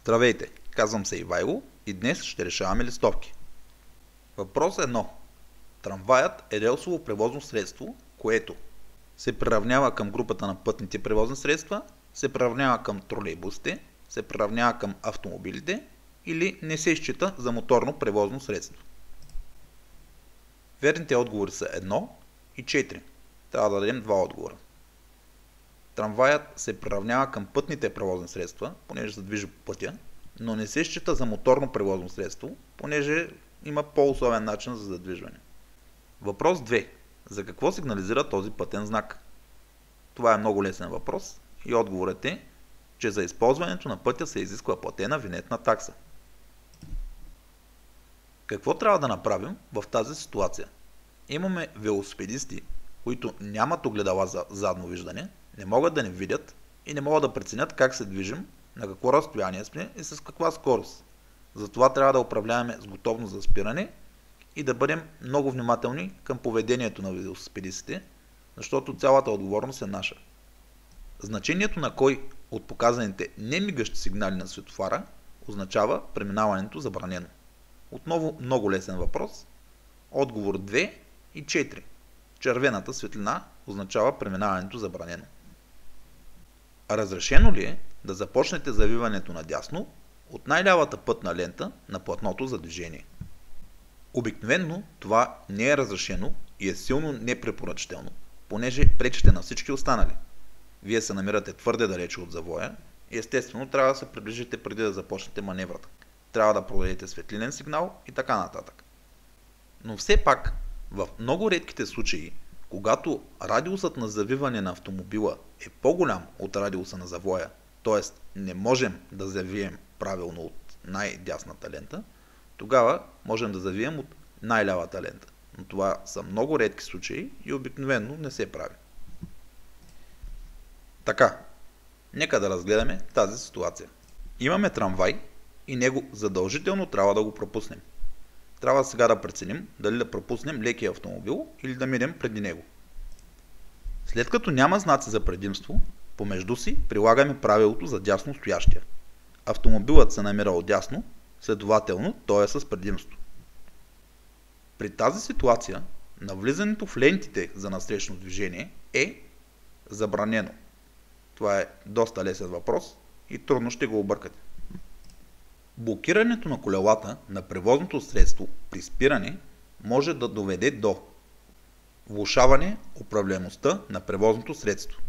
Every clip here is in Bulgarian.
Здравейте, казвам се Ивайло и днес ще решаваме листовки. Въпрос 1. Трамваят е релсово превозно средство, което се приравнява към групата на пътните превозни средства, се приравнява към тролейбусите, се приравнява към автомобилите или не се счита за моторно превозно средство. Верните отговори са 1 и 4. Трябва да дадем два отговора. Трамваят се приравнява към пътните превозни средства, понеже се движи по пътя, но не се счита за моторно превозно средство, понеже има по-условен начин за задвижване. Въпрос 2. За какво сигнализира този пътен знак? Това е много лесен въпрос и отговорът е, че за използването на пътя се изисква платена винетна такса. Какво трябва да направим в тази ситуация? Имаме велосипедисти, които нямат огледала за задно виждане, не могат да ни видят и не могат да преценят как се движим, на какво разстояние сме и с каква скорост. Затова трябва да управляваме с готовност за спиране и да бъдем много внимателни към поведението на велосипедистите, защото цялата отговорност е наша. Значението на кой от показаните немигащи сигнали на светофара означава преминаването забранено. Отново много лесен въпрос. Отговор 2 и 4. Червената светлина означава преминаването забранено. Разрешено ли е да започнете завиването надясно от най-лявата пътна лента на платното за движение? Обикновено това не е разрешено и е силно непрепоръчително, понеже пречите на всички останали. Вие се намирате твърде далече от завоя и естествено трябва да се приближите преди да започнете маневрата. Трябва да продадете светлинен сигнал и така нататък. Но все пак, в много редките случаи, когато радиусът на завиване на автомобила е по-голям от радиуса на завоя, т.е. не можем да завием правилно от най-дясната лента, тогава можем да завием от най-лявата лента. Но това са много редки случаи и обикновено не се прави. Така, нека да разгледаме тази ситуация. Имаме трамвай и него задължително трябва да го пропуснем. Трябва сега да преценим дали да пропуснем лекия автомобил или да минем преди него. След като няма знаци за предимство, помежду си прилагаме правилото за дясно стоящия. Автомобилът се намира отдясно, следователно той е с предимство. При тази ситуация, навлизането в лентите за насрещно движение е забранено. Това е доста лесен въпрос и трудно ще го объркате. Блокирането на колелата на превозното средство при спиране може да доведе до влошаване управляемостта на превозното средство.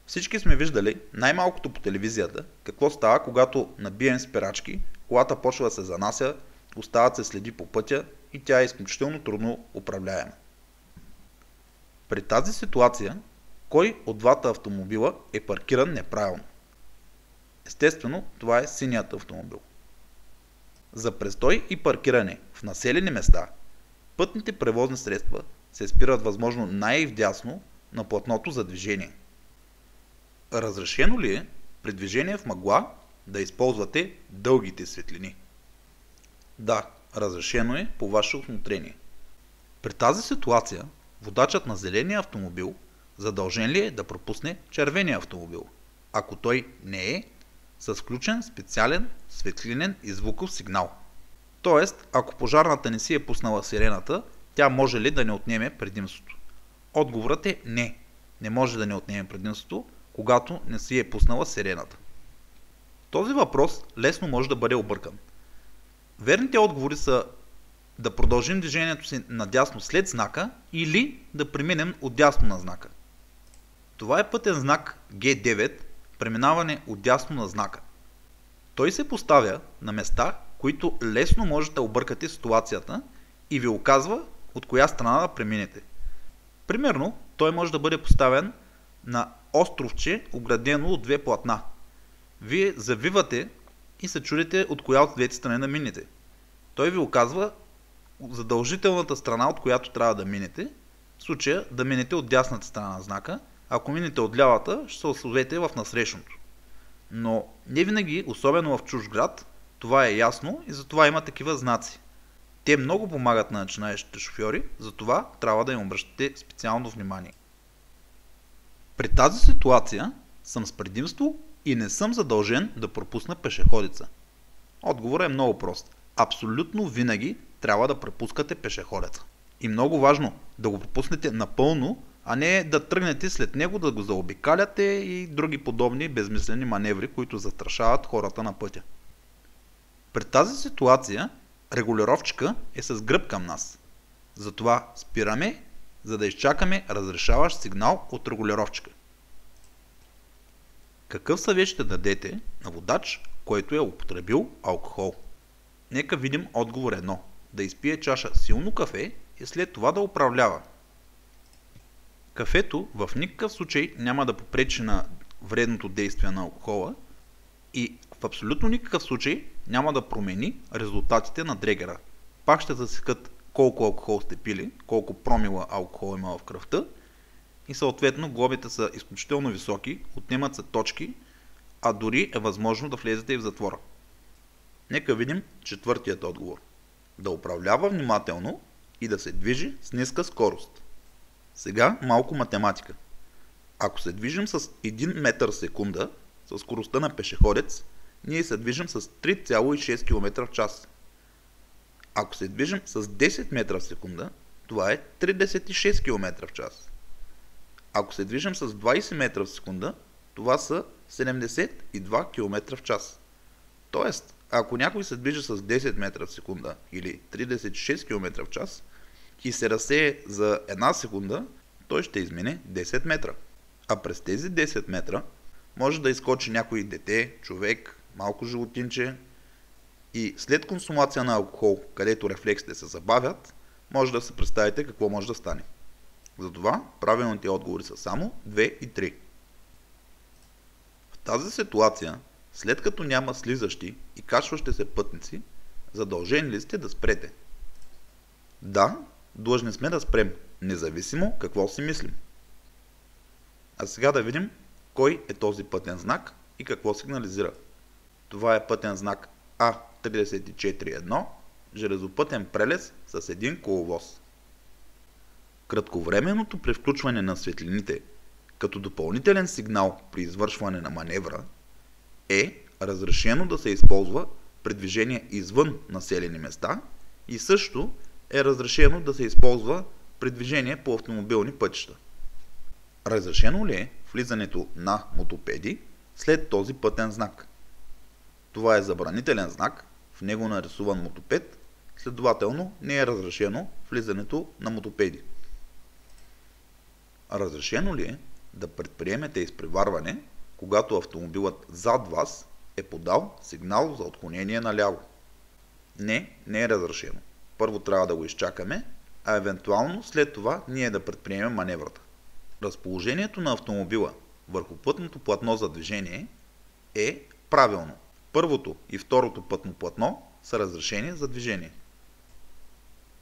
Всички сме виждали, най-малкото по телевизията, какво става, когато набием спирачки, колата почва да се занася, остават се следи по пътя и тя е изключително трудно управляема. При тази ситуация, кой от двата автомобила е паркиран неправилно? Естествено, това е синият автомобил. За престой и паркиране в населени места, пътните превозни средства се спират възможно най-вдясно на платното за движение. Разрешено ли е при движение в мъгла да използвате дългите светлини? Да, разрешено е по ваше усмотрение. При тази ситуация, водачът на зеления автомобил задължен ли е да пропусне червения автомобил, ако той не е с включен специален светлинен и звуков сигнал? Тоест, ако пожарната не си е пуснала сирената, тя може ли да не отнеме предимството? Отговорът е не. Не може да не отнеме предимството, когато не си е пуснала сирената. Този въпрос лесно може да бъде объркан. Верните отговори са да продължим движението си надясно след знака или да преминем отдясно на знака. Това е пътен знак Г9, преминаване отдясно на знака. Той се поставя на места, които лесно можете да объркате ситуацията и ви указва от коя страна да преминете. Примерно, той може да бъде поставен на островче, оградено от две платна. Вие завивате и се чудите от коя от двете страни да минете. Той ви указва задължителната страна, от която трябва да минете. В случая да минете от дясната страна на знака, ако минете от лявата, ще се озовете в насрещното. Но не винаги, особено в чужд град, това е ясно и затова има такива знаци. Те много помагат на начинаещите шофьори, затова трябва да им обръщате специално внимание. При тази ситуация съм с предимство и не съм задължен да пропусна пешеходеца? Отговорът е много прост. Абсолютно винаги трябва да пропускате пешеходеца. И много важно да го пропуснете напълно, а не да тръгнете след него да го заобикаляте и други подобни безмислени маневри, които застрашават хората на пътя. При тази ситуация регулировчика е с гръб към нас. Затова спираме, за да изчакаме разрешаващ сигнал от регулировчика. Какъв съвет ще дадете на водач, който е употребил алкохол? Нека видим отговор 1. Да изпие чаша силно кафе и след това да управлява. Кафето в никакъв случай няма да попречи на вредното действие на алкохола и в абсолютно никакъв случай няма да промени резултатите на дрегера. Пак ще засекат колко алкохол сте пили, колко промила алкохол има в кръвта и съответно глобите са изключително високи, отнемат се точки, а дори е възможно да влезете и в затвора. Нека видим четвъртият отговор. Да управлява внимателно и да се движи с ниска скорост. Сега малко математика. Ако се движим с 1 метър в секунда, с скоростта на пешеходец, ние се движим с 3,6 км в час. Ако се движим с 10 метра в секунда, това е 36 км в час. Ако се движим с 20 метра в секунда, това са 72 км в час. Тоест, ако някой се движи с 10 метра в секунда или 36 км в час и се разсее за една секунда, той ще измине 10 метра. А през тези 10 метра може да изскочи някой дете, човек, малко животинче и след консумация на алкохол, където рефлексите се забавят, може да се представите какво може да стане. Затова правилните отговори са само 2 и 3. В тази ситуация, след като няма слизащи и качващи се пътници, задължени ли сте да спрете? Да, длъжни сме да спрем, независимо какво си мислим. А сега да видим кой е този пътен знак и какво сигнализира. Това е пътен знак А34-1, железопътен прелез с един коловоз. Кратковременното превключване на светлините като допълнителен сигнал при извършване на маневра е разрешено да се използва при движение извън населени места и също е разрешено да се използва при движение по автомобилни пътища. Разрешено ли е влизането на мотопеди след този пътен знак? Това е забранителен знак, в него нарисуван мотопед, следователно не е разрешено влизането на мотопеди. Разрешено ли е да предприемете изпреварване, когато автомобилът зад вас е подал сигнал за отклонение наляво? Не, не е разрешено. Първо трябва да го изчакаме, а евентуално след това ние да предприемем маневрата. Разположението на автомобила върху пътното платно за движение е правилно. Първото и второто пътно платно са разрешени за движение.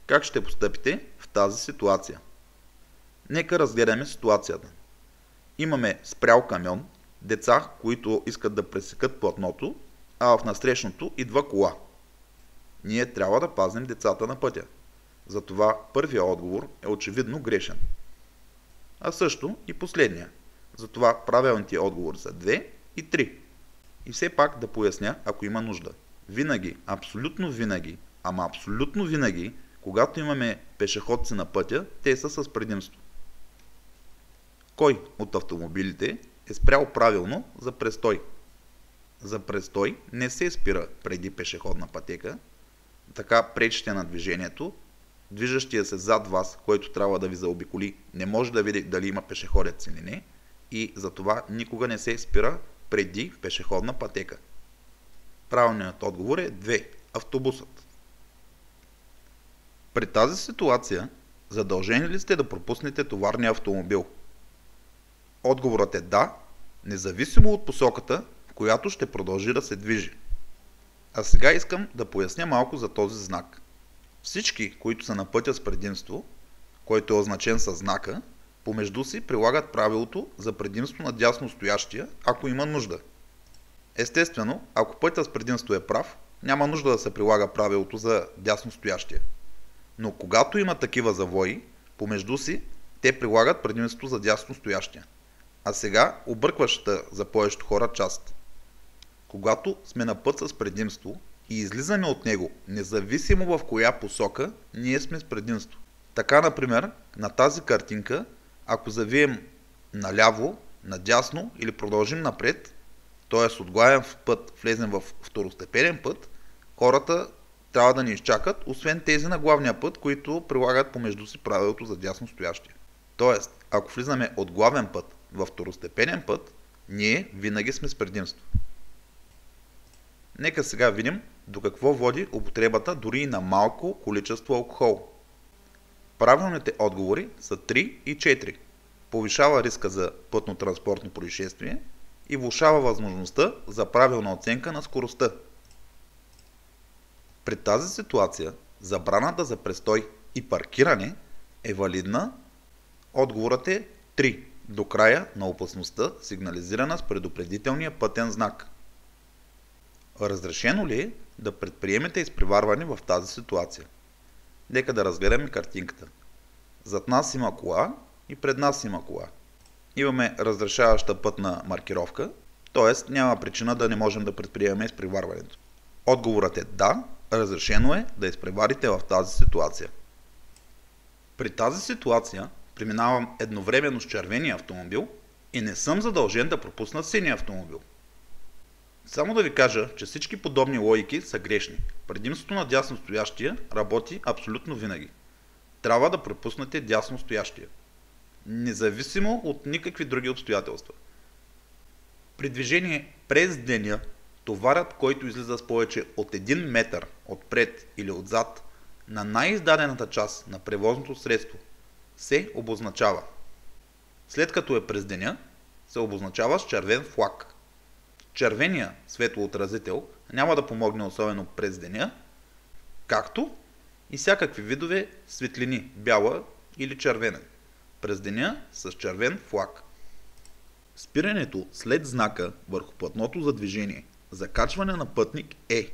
Как ще постъпите в тази ситуация? Нека разгледаме ситуацията. Имаме спрял камион, деца, които искат да пресекат платното, а в насрещното идва кола. Ние трябва да пазим децата на пътя. Затова първият отговор е очевидно грешен. А също и последния. Затова правилните отговори са 2 и 3. И все пак да поясня, ако има нужда. Винаги, абсолютно винаги, ама абсолютно винаги, когато имаме пешеходци на пътя, те са с предимство. Кой от автомобилите е спрял правилно за престой? За престой не се спира преди пешеходна пътека, така пречите на движението, движещия се зад вас, който трябва да ви заобиколи, не може да види дали има пешеходец или не и затова никога не се спира преди пешеходна пътека. Правилният отговор е 2. Автобусът. При тази ситуация, задължени ли сте да пропуснете товарния автомобил? Отговорът е да, независимо от посоката, в която ще продължи да се движи. А сега искам да поясня малко за този знак. Всички, които са на пътя с предимство, който е означен със знака, помежду си прилагат правилото за предимство на дясно стоящия, ако има нужда. Естествено, ако пътят с предимство е прав, няма нужда да се прилага правилото за дясно стоящия. Но когато има такива завои, помежду си те прилагат предимство за дясно стоящия. А сега объркващата за повечето хора част. Когато сме на път с предимство и излизаме от него, независимо в коя посока, ние сме с предимство. Така, например, на тази картинка, ако завием наляво, надясно или продължим напред, т.е. от главен път влезем в второстепенен път, хората трябва да ни изчакат, освен тези на главния път, които прилагат помежду си правилото за дясно стоящия. Тоест, ако влизаме от главен път във второстепенен път, ние винаги сме с предимство. Нека сега видим до какво води употребата дори и на малко количество алкохол. Правилните отговори са 3 и 4. Повишава риска за пътно-транспортно происшествие и влошава възможността за правилна оценка на скоростта. При тази ситуация забраната за престой и паркиране е валидна. Отговорът е 3. До края на опасността, сигнализирана с предупредителния пътен знак. Разрешено ли е да предприемете изпреварване в тази ситуация? Нека да разгледаме картинката. Зад нас има кола и пред нас има кола. Имаме разрешаваща пътна маркировка, т.е. няма причина да не можем да предприемем изпреварването. Отговорът е да, разрешено е да изпреварите в тази ситуация. При тази ситуация преминавам едновременно с червения автомобил и не съм задължен да пропусна синия автомобил. Само да ви кажа, че всички подобни логики са грешни. Предимството на дясно стоящия работи абсолютно винаги. Трябва да пропуснете дясно стоящия, независимо от никакви други обстоятелства. При движение през деня, товарът, който излиза с повече от 1 метър отпред или отзад на най-издадената част на превозното средство, се обозначава. След като е през деня, се обозначава с червен флаг. Червения светлоотразител няма да помогне особено през деня, както и всякакви видове светлини, бяла или червена, през деня с червен флаг. Спирането след знака върху платното за движение за качване на пътник е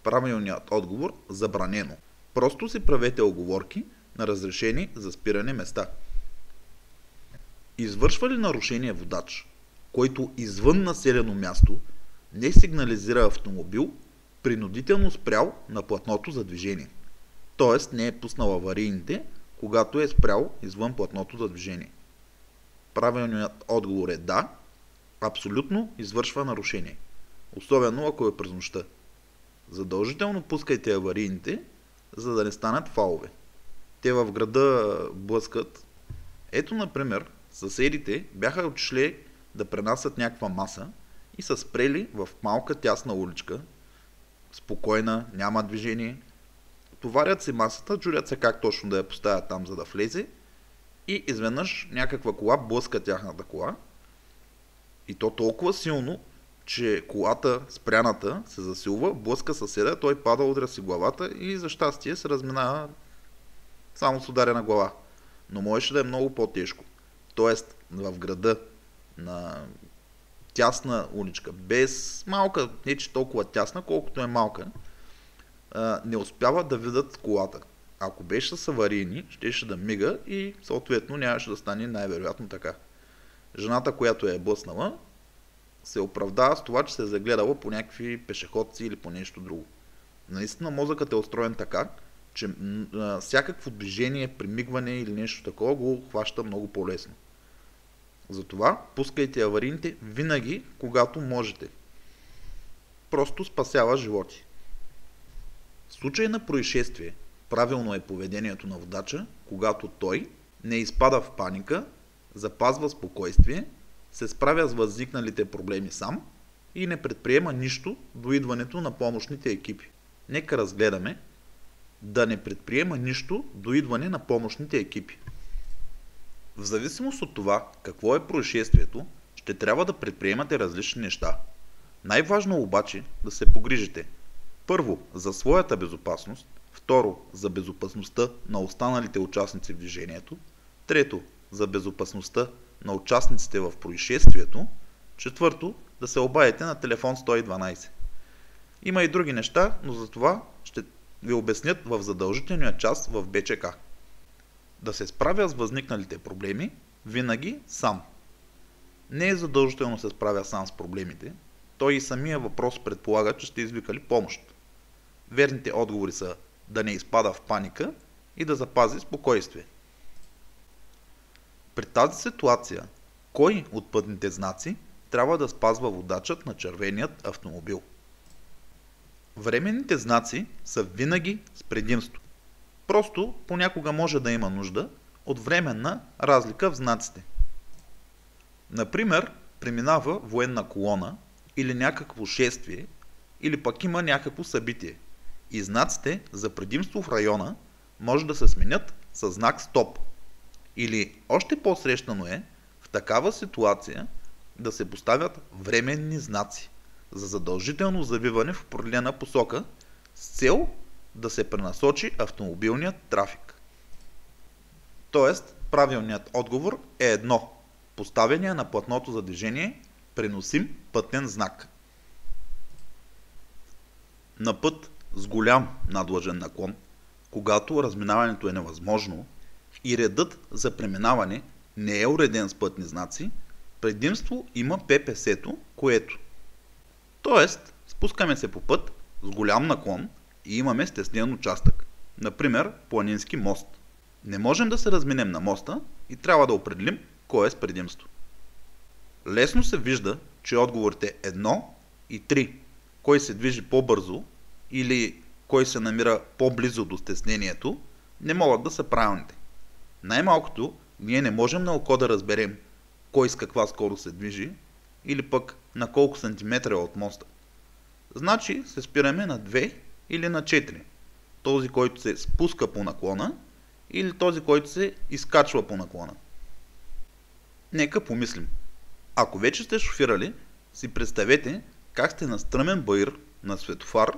правилният отговор забранено. Просто си правете оговорки на разрешени за спиране места. Извършва ли нарушение водач, който извън населено място не сигнализира автомобил, принудително спрял на платното за движение? Т.е. не е пуснал аварийните, когато е спрял извън платното за движение. Правилният отговор е да, абсолютно извършва нарушение, особено ако е през нощта. Задължително пускайте аварийните, за да не станат фалове. Те в града блъскат. Ето, например, съседите бяха отишли да пренасят някаква маса и са спрели в малка тясна уличка, спокойна, няма движение. Товарят си масата, чудят се как точно да я поставят там, за да влезе, и изведнъж някаква кола блъска тяхната кола, и то толкова силно, че колата спряната се засилва, блъска съседа, той пада, удря си главата и за щастие се разминава само с ударена глава. Но можеше да е много по-тежко. Тоест в града на тясна уличка, без малка, не че толкова тясна, колкото е малка, не успява да видят колата. Ако беше с аварийни, щеше да мига и съответно нямаше да стане най-вероятно така. Жената, която е блъснала, се оправдава с това, че се е загледала по някакви пешеходци или по нещо друго. Наистина мозъкът е устроен така, че всякакво движение, примигване или нещо такова го хваща много по-лесно. Затова пускайте аварийните винаги, когато можете. Просто спасява животи. В случай на происшествие, правилно е поведението на водача, когато той не изпада в паника, запазва спокойствие, се справя с възникналите проблеми сам и не предприема нищо до идването на помощните екипи. Нека разгледаме да не предприема нищо до идване на помощните екипи. В зависимост от това какво е происшествието, ще трябва да предприемате различни неща. Най-важно обаче да се погрижите. Първо, за своята безопасност. Второ, за безопасността на останалите участници в движението. Трето, за безопасността на участниците в происшествието. Четвърто, да се обадите на телефон 112. Има и други неща, но за това ще ви обяснят в задължителния част в БЧК. Да се справя с възникналите проблеми винаги сам. не е задължително се справя сам с проблемите, той и самия въпрос предполага, че сте извикали помощ. Верните отговори са да не изпада в паника и да запази спокойствие. При тази ситуация, кой от пътните знаци трябва да спазва водачът на червеният автомобил? Временните знаци са винаги с предимство. Просто понякога може да има нужда от временна разлика в знаците. Например, преминава военна колона или някакво шествие, или пък има някакво събитие. И знаците за предимство в района може да се сменят със знак стоп. Или още по-срещано е в такава ситуация да се поставят временни знаци за задължително завиване в определена посока с цел да се пренасочи автомобилният трафик. Тоест, правилният отговор е едно. Поставяне на платното за движение преносим пътен знак. На път с голям надлъжен наклон, когато разминаването е невъзможно и редът за преминаване не е уреден с пътни знаци, предимство има ППС-то, което. Тоест, спускаме се по път с голям наклон и имаме стеснен участък, например планински мост. Не можем да се разминем на моста и трябва да определим кое е с предимство. Лесно се вижда, че отговорите 1 и 3, кой се движи по-бързо или кой се намира по-близо до стеснението, не могат да са правилните. Най-малкото, ние не можем на око да разберем кой с каква скорост се движи или пък на колко сантиметра е от моста. Значи се спираме на 2 или на 4. Този, който се спуска по наклона или този, който се изкачва по наклона. Нека помислим. Ако вече сте шофирали, си представете как сте на стръмен баир на светофар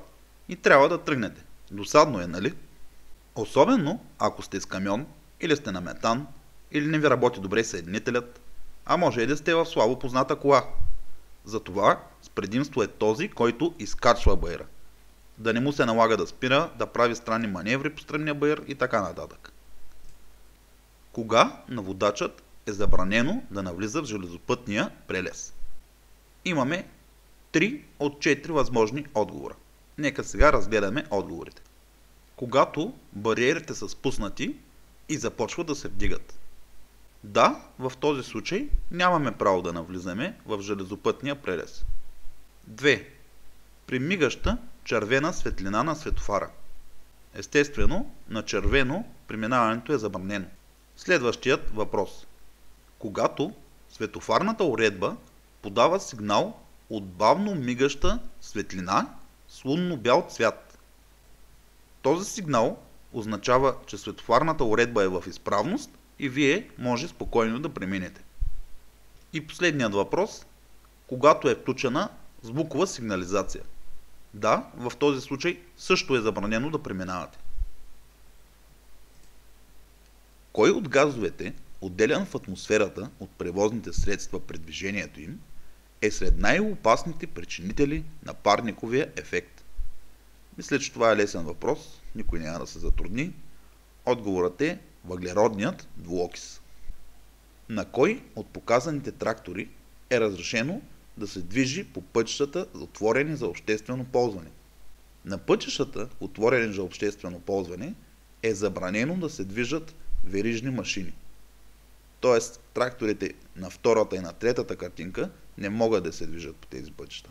и трябва да тръгнете. Досадно е, нали? Особено ако сте с камион или сте на метан или не ви работи добре съединителят, а може и да сте в слабо позната кола. Затова с предимство е този, който изкачва баира. Да не му се налага да спира, да прави странни маневри по стръмния баир и така нататък. Кога на водачът е забранено да навлиза в железопътния прелез? Имаме 3 от 4 възможни отговора. Нека сега разгледаме отговорите. Когато бариерите са спуснати и започват да се вдигат. Да, в този случай нямаме право да навлизаме в железопътния прелез. 2. При мигаща червена светлина на светофара. Естествено, на червено преминаването е забранено. Следващият въпрос. Когато светофарната уредба подава сигнал от бавно мигаща светлина с лунно-бял цвят. Този сигнал означава, че светофарната уредба е в изправност и вие може спокойно да преминете. И последният въпрос. Когато е включена звукова сигнализация. Да, в този случай също е забранено да преминавате. Кой от газовете, отделян в атмосферата от превозните средства при движението им, е сред най-опасните причинители на парниковия ефект? Мисля, че това е лесен въпрос, никой няма да се затрудни. Отговорът е въглеродният двуокис. На кой от показаните трактори е разрешено да се движи по пътищата, отворени за обществено ползване? На пътищата, отворени за обществено ползване, е забранено да се движат верижни машини. Тоест, тракторите на втората и на третата картинка не могат да се движат по тези пътища.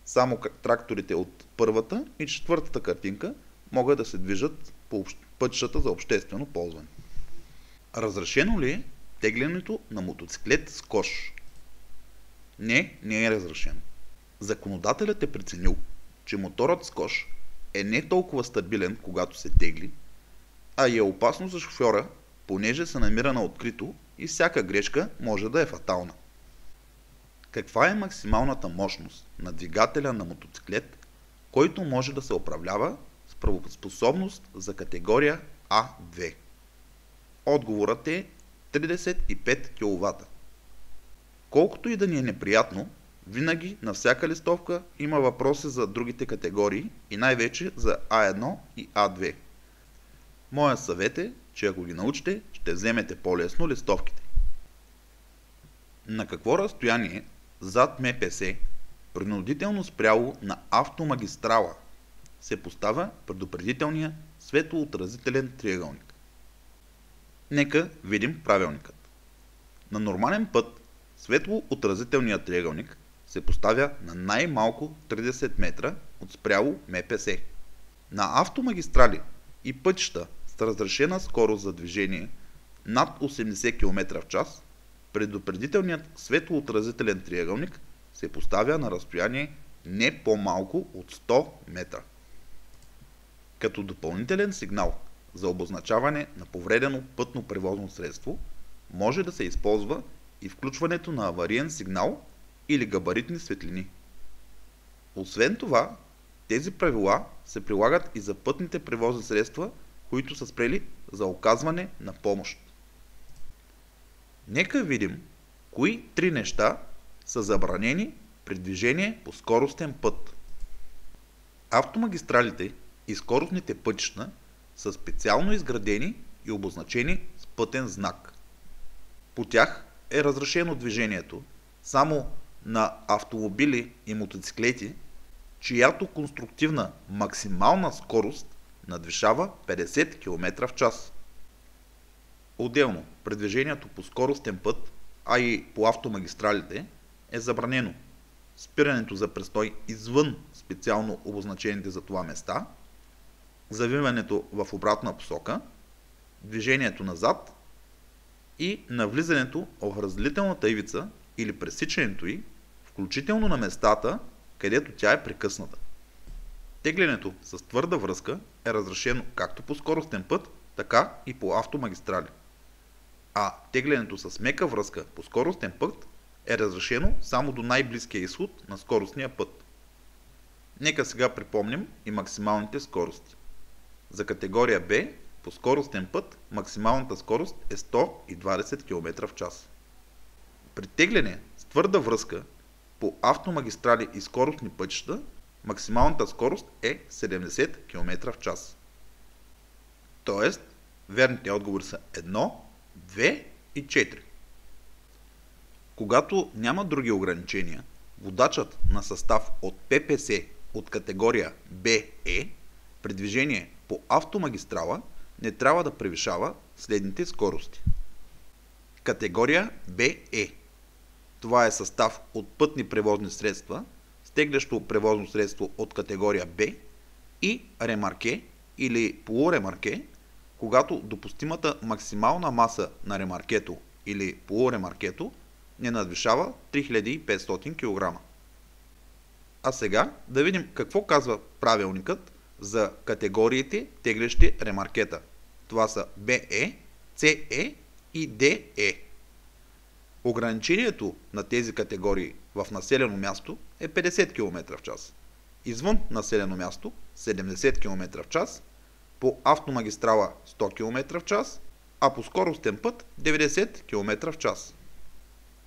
Само тракторите от първата и четвъртата картинка могат да се движат по пътищата за обществено ползване. Разрешено ли е теглянето на мотоциклет с кош? Не, не е разрешено. Законодателят е преценил, че моторът с кош е не толкова стабилен, когато се тегли, а и е опасно за шофьора, понеже се намира на открито и всяка грешка може да е фатална. Каква е максималната мощност на двигателя на мотоциклет, който може да се управлява с правоспособност за категория А2? Отговорът е 35 кВт. Колкото и да ни е неприятно, винаги на всяка листовка има въпроси за другите категории и най-вече за А1 и А2. Моят съвет е, че ако ги научите, ще вземете по-лесно листовките. На какво разстояние зад МПС, принудително спряло на автомагистрала, се поставя предупредителния светлоотразителен триъгълник? Нека видим правилникът. На нормален път светлоотразителният триъгълник се поставя на най-малко 30 метра от спряло МПС. На автомагистрали и пътища с разрешена скорост за движение над 80 км в час, предупредителният светлоотразителен триъгълник се поставя на разстояние не по-малко от 100 метра. Като допълнителен сигнал за обозначаване на повредено пътно превозно средство може да се използва и включването на авариен сигнал или габаритни светлини. Освен това, тези правила се прилагат и за пътните превозни средства, които са спрели за оказване на помощ. Нека видим кои три неща са забранени при движение по скоростен път. Автомагистралите и скоростните пътища са специално изградени и обозначени с пътен знак. По тях е разрешено движението само на автомобили и мотоциклети, чиято конструктивна максимална скорост надвишава 50 км в час. Отделно, при движението по скоростен път, а и по автомагистралите, е забранено спирането за престой извън специално обозначените за това места, завиването в обратна посока, движението назад и навлизането в разделителната ивица или пресичането й, включително на местата, където тя е прекъсната. Теглянето с твърда връзка е разрешено както по скоростен път, така и по автомагистрали. А теглянето с мека връзка по скоростен път е разрешено само до най-близкия изход на скоростния път. Нека сега припомним и максималните скорости. За категория Б по скоростен път максималната скорост е 120 км в час. При тегляне с твърда връзка по автомагистрали и скоростни пътища максималната скорост е 70 км в час. Тоест, верните отговори са 1, 2 и 4. Когато няма други ограничения, водачът на състав от ППС от категория БЕ при движение по автомагистрала не трябва да превишава следните скорости. Категория БЕ. Това е състав от пътни превозни средства, стеглящо превозно средство от категория Б и ремарке или полуремарке, когато допустимата максимална маса на ремаркето или полуремаркето не надвишава 3500 кг. А сега да видим какво казва правилникът за категориите теглещи ремаркета. Това са БЕ, СЕ и ДЕ. Ограничението на тези категории в населено място е 50 км в час. Извън населено място 70 км в час, по автомагистрала 100 км в час, а по скоростен път 90 км в час.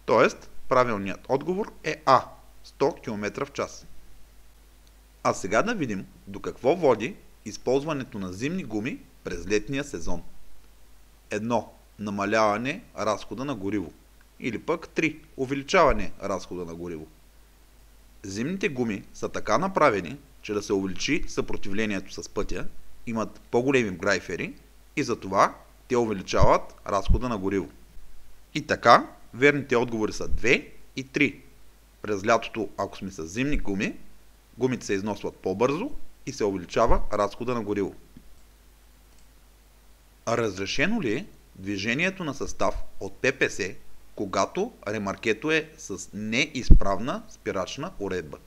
Тоест, правилният отговор е А – 100 км в час. А сега да видим до какво води използването на зимни гуми през летния сезон. 1. Намаляване разхода на гориво. Или пък 3. Увеличаване разхода на гориво. Зимните гуми са така направени, че да се увеличи съпротивлението с пътя, имат по-големи грайфери и затова те увеличават разхода на гориво. И така, верните отговори са 2 и 3. През лятото, ако сме с зимни гуми, гумите се износват по-бързо и се увеличава разхода на гориво. А разрешено ли е движението на състав от ППС, когато ремаркето е с неизправна спирачна уредба?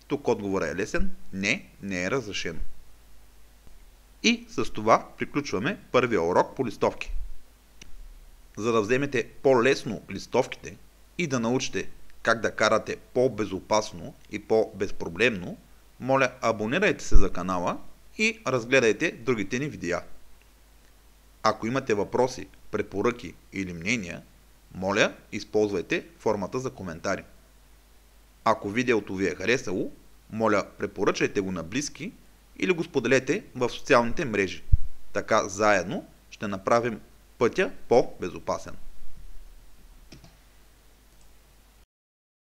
Тук отговорът е лесен. Не, не е разрешено. И с това приключваме първия урок по листовки. За да вземете по-лесно листовките и да научите как да карате по-безопасно и по-безпроблемно, моля, абонирайте се за канала и разгледайте другите ни видеа. Ако имате въпроси, препоръки или мнения, моля, използвайте формата за коментари. Ако видеото ви е харесало, моля, препоръчайте го на близки или го споделете в социалните мрежи. Така заедно ще направим пътя по-безопасен.